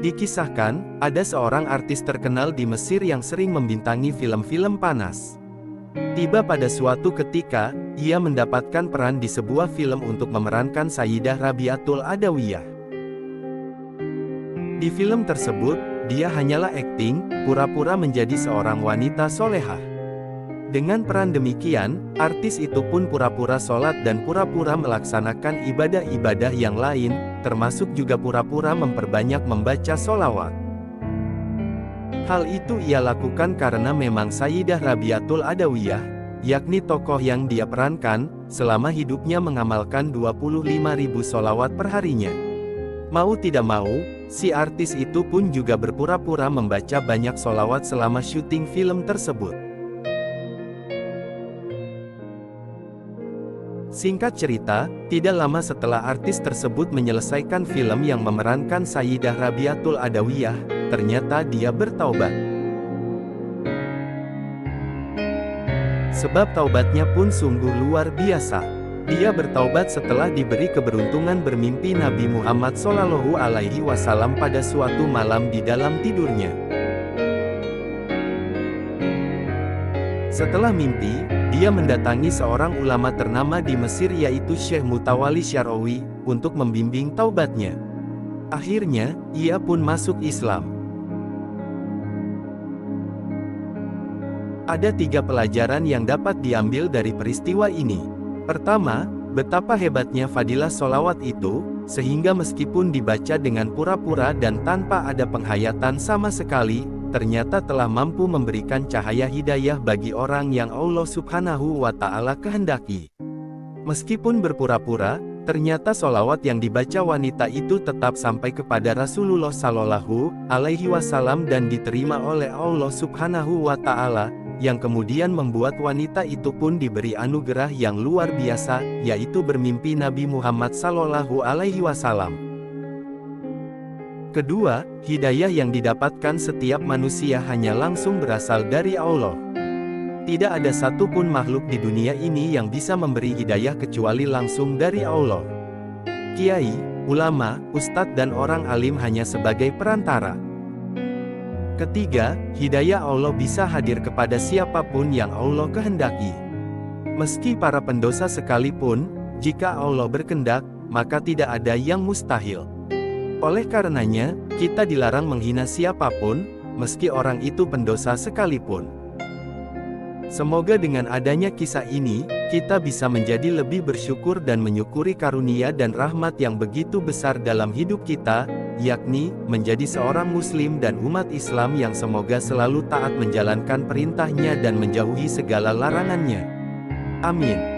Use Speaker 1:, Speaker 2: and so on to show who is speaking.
Speaker 1: Dikisahkan, ada seorang artis terkenal di Mesir yang sering membintangi film-film panas. Tiba pada suatu ketika, ia mendapatkan peran di sebuah film untuk memerankan Sayyidah Rabi'atul Adawiyah. Di film tersebut, dia hanyalah akting, pura-pura menjadi seorang wanita solehah. Dengan peran demikian, artis itu pun pura-pura sholat dan pura-pura melaksanakan ibadah-ibadah yang lain, termasuk juga pura-pura memperbanyak membaca sholawat. Hal itu ia lakukan karena memang Sayyidah Rabi'atul Adawiyah, yakni tokoh yang dia perankan, selama hidupnya mengamalkan 25.000 sholawat perharinya. Mau tidak mau, si artis itu pun juga berpura-pura membaca banyak sholawat selama syuting film tersebut. Singkat cerita, tidak lama setelah artis tersebut menyelesaikan film yang memerankan Sayyidah Rabi'atul Adawiyah, ternyata dia bertaubat. Sebab taubatnya pun sungguh luar biasa. Dia bertaubat setelah diberi keberuntungan bermimpi Nabi Muhammad SAW pada suatu malam di dalam tidurnya. Setelah mimpi, dia mendatangi seorang ulama ternama di Mesir yaitu Syekh Mutawalli Syarawi, untuk membimbing taubatnya. Akhirnya, ia pun masuk Islam. Ada 3 pelajaran yang dapat diambil dari peristiwa ini. Pertama, betapa hebatnya fadilah sholawat itu, sehingga meskipun dibaca dengan pura-pura dan tanpa ada penghayatan sama sekali, ternyata telah mampu memberikan cahaya hidayah bagi orang yang Allah Subhanahu wa Ta'ala kehendaki. Meskipun berpura-pura, ternyata sholawat yang dibaca wanita itu tetap sampai kepada Rasulullah Shallallahu Alaihi Wasallam dan diterima oleh Allah Subhanahu wa Ta'ala, yang kemudian membuat wanita itu pun diberi anugerah yang luar biasa, yaitu bermimpi Nabi Muhammad Shallallahu Alaihi Wasallam. Kedua, hidayah yang didapatkan setiap manusia hanya langsung berasal dari Allah. Tidak ada satupun makhluk di dunia ini yang bisa memberi hidayah kecuali langsung dari Allah. Kiai, ulama, ustadz dan orang alim hanya sebagai perantara. Ketiga, hidayah Allah bisa hadir kepada siapapun yang Allah kehendaki. Meski para pendosa sekalipun, jika Allah berkehendak, maka tidak ada yang mustahil. Oleh karenanya, kita dilarang menghina siapapun, meski orang itu pendosa sekalipun. Semoga dengan adanya kisah ini, kita bisa menjadi lebih bersyukur dan menyukuri karunia dan rahmat yang begitu besar dalam hidup kita, yakni, menjadi seorang muslim dan umat Islam yang semoga selalu taat menjalankan perintahnya dan menjauhi segala larangannya. Amin.